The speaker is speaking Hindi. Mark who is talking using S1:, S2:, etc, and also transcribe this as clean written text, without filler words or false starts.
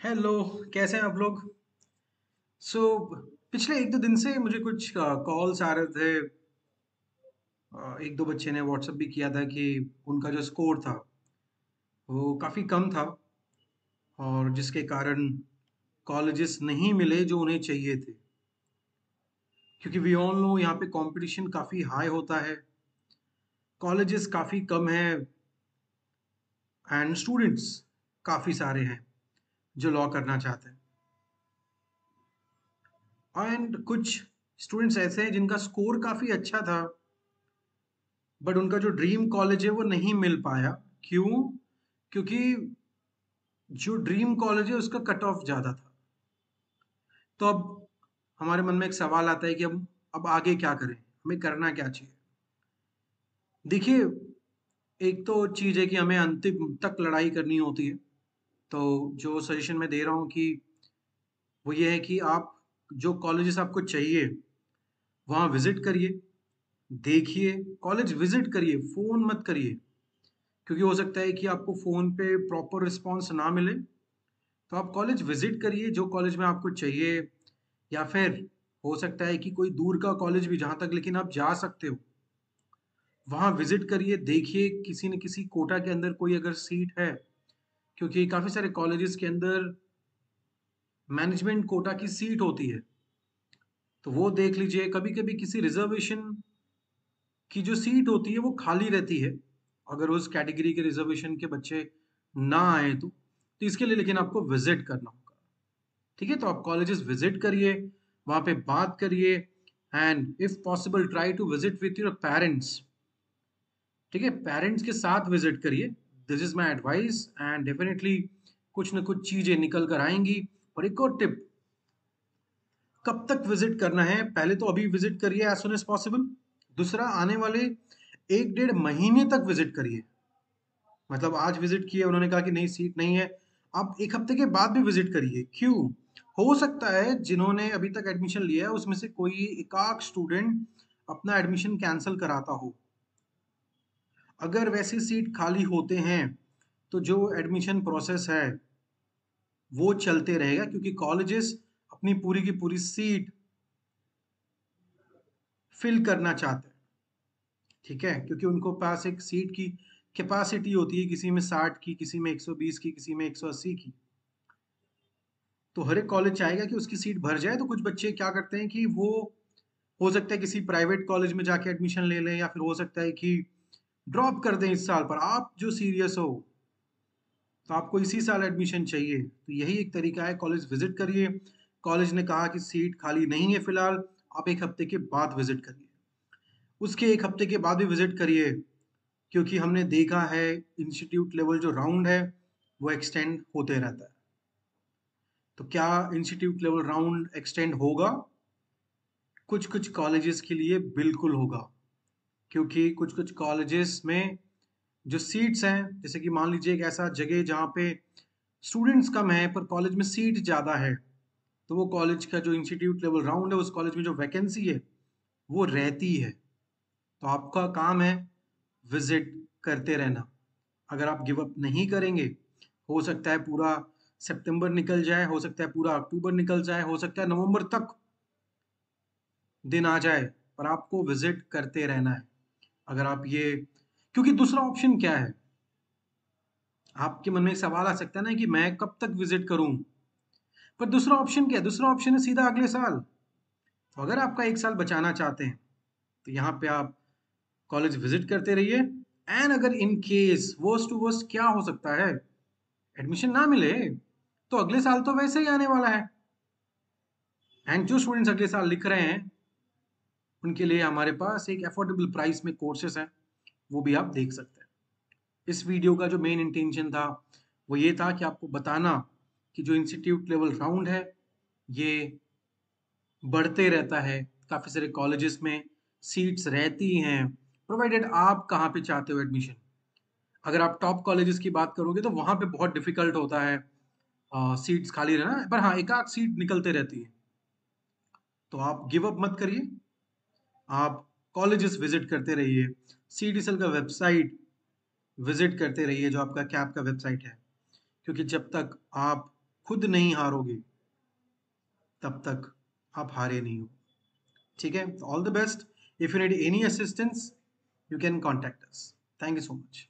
S1: हेलो। कैसे हैं आप लोग? सो पिछले एक दो दिन से मुझे कुछ कॉल्स आ रहे थे। एक दो बच्चे ने व्हाट्सएप भी किया था कि उनका जो स्कोर था वो काफ़ी कम था और जिसके कारण कॉलेजेस नहीं मिले जो उन्हें चाहिए थे। क्योंकि वी ऑल नो यहाँ पे कंपटीशन काफ़ी हाई होता है, कॉलेजेस काफ़ी कम हैं एंड स्टूडेंट्स काफ़ी सारे हैं जो लॉ करना चाहते हैं। एंड कुछ स्टूडेंट्स ऐसे हैं जिनका स्कोर काफ़ी अच्छा था, बट उनका जो ड्रीम कॉलेज है वो नहीं मिल पाया। क्यों? क्योंकि जो ड्रीम कॉलेज है उसका कट ऑफ ज़्यादा था। तो अब हमारे मन में एक सवाल आता है कि अब आगे क्या करें? हमें करना क्या चाहिए? देखिए, एक तो चीज़ है कि हमें अंतिम तक लड़ाई करनी होती है। तो जो सजेशन मैं दे रहा हूँ कि वो ये है कि आप जो कॉलेजेस आपको चाहिए, वहाँ विज़िट करिए, देखिए, कॉलेज विज़िट करिए, फ़ोन मत करिए। क्योंकि हो सकता है कि आपको फ़ोन पे प्रॉपर रिस्पॉन्स ना मिले। तो आप कॉलेज विज़िट करिए जो कॉलेज में आपको चाहिए, या फिर हो सकता है कि कोई दूर का कॉलेज भी जहाँ तक लेकिन आप जा सकते हो, वहाँ विज़िट करिए, देखिए किसी न किसी कोटा के अंदर कोई अगर सीट है, क्योंकि काफ़ी सारे कॉलेजेस के अंदर मैनेजमेंट कोटा की सीट होती है। तो वो देख लीजिए, कभी-कभी किसी रिज़र्वेशन की जो सीट होती है वो खाली रहती है, अगर उस कैटेगरी के रिज़र्वेशन के बच्चे ना आएँ तो। तो इसके लिए लेकिन आपको विज़िट करना होगा। ठीक है? तो आप कॉलेजेस विज़िट करिए, वहाँ पे बात करिए and if possible try to visit with your parents. ठीक है? पेरेंट्स के साथ विज़िट करिए। This is my advice and definitely कुछ न कुछ चीज़ें निकल कर आएँगी। और एक और टिप, कब तक विज़िट करना है? पहले तो अभी विज़िट करिए एज़ सून एज़ पॉसिबल। दूसरा, आने वाले 1 डेढ़ महीने तक विज़िट करिए। मतलब आज विज़िट किए, उन्होंने कहा कि नहीं सीट नहीं है, आप 1 हफ्ते के बाद भी विज़िट करिए। क्यों? हो सकता है जिन्होंने अभी तक एडमिशन लिया है उसमें से कोई एकाक स्टूडेंट अपना एडमिशन कैंसल कराता हो। अगर वैसी सीट खाली होते हैं, तो जो एडमिशन प्रोसेस है वो चलते रहेगा, क्योंकि कॉलेजेस अपनी पूरी की पूरी सीट फिल करना चाहते हैं। ठीक है? क्योंकि उनको पास एक सीट की कैपेसिटी होती है, किसी में 60 की, किसी में 120 की, किसी में 180 की। तो हर एक कॉलेज चाहेगा कि उसकी सीट भर जाए। तो कुछ बच्चे क्या करते हैं कि वो हो सकता है किसी प्राइवेट कॉलेज में जाके एडमिशन ले लें, या फिर हो सकता है कि ड्रॉप कर दें इस साल। पर आप जो सीरियस हो, तो आपको इसी साल एडमिशन चाहिए, तो यही एक तरीका है, कॉलेज विजिट करिए। कॉलेज ने कहा कि सीट खाली नहीं है फिलहाल, आप 1 हफ्ते के बाद विजिट करिए। उसके 1 हफ्ते के बाद भी विजिट करिए, क्योंकि हमने देखा है इंस्टीट्यूट लेवल जो राउंड है वो एक्सटेंड होते रहता है। तो क्या इंस्टीट्यूट लेवल राउंड एक्सटेंड होगा? कुछ-कुछ कॉलेजेस के लिए बिल्कुल होगा, क्योंकि कुछ-कुछ कॉलेजेस में जो सीट्स हैं, जैसे कि मान लीजिए एक ऐसा जगह जहाँ पे स्टूडेंट्स कम हैं पर कॉलेज में सीट ज़्यादा है, तो वो कॉलेज का जो इंस्टीट्यूट लेवल राउंड है, उस कॉलेज में जो वैकेंसी है, वो रहती है। तो आपका काम है विज़िट करते रहना। अगर आप गिव अप नहीं करेंगे, हो सकता है पूरा सितंबर निकल जाए, हो सकता है पूरा अक्टूबर निकल जाए, हो सकता है नवंबर तक दिन आ जाए, पर आपको विज़िट करते रहना है। अगर आप ये, क्योंकि दूसरा ऑप्शन क्या है? आपके मन में एक सवाल आ सकता है ना कि मैं कब तक विज़िट करूँ? पर दूसरा ऑप्शन क्या है? दूसरा ऑप्शन है सीधा अगले साल। तो अगर आपका 1 साल बचाना चाहते हैं, तो यहाँ पे आप कॉलेज विज़िट करते रहिए। एंड अगर in case worst to worst क्या हो सकता है? एडमिशन ना मिले, तो अगले साल तो वैसे ही आने वाला है। एंड जो स्टूडेंट्स अगले साल लिख रहे हैं, उनके लिए हमारे पास एक अफोर्डेबल प्राइस में कोर्सेज़ हैं, वो भी आप देख सकते हैं। इस वीडियो का जो मेन इंटेंशन था, वो ये था कि आपको बताना कि जो इंस्टीट्यूट लेवल राउंड है, ये बढ़ते रहता है। काफ़ी सारे कॉलेजेस में सीट्स रहती हैं, प्रोवाइडेड आप कहाँ पे चाहते हो एडमिशन। अगर आप टॉप कॉलेजेस की बात करोगे तो वहाँ पे बहुत डिफ़िकल्ट होता है सीट्स खाली रहना, पर हाँ, एक-आध सीट निकलते रहती है। तो आप गिव अप मत करिए, आप कॉलेजेस विज़िट करते रहिए, सीडीएसएल का वेबसाइट विज़िट करते रहिए, जो आपका कैप का वेबसाइट है। क्योंकि जब तक आप खुद नहीं हारोगे तब तक आप हारे नहीं हो। ठीक है, all the best. If you need any assistance you can contact us. Thank you so much.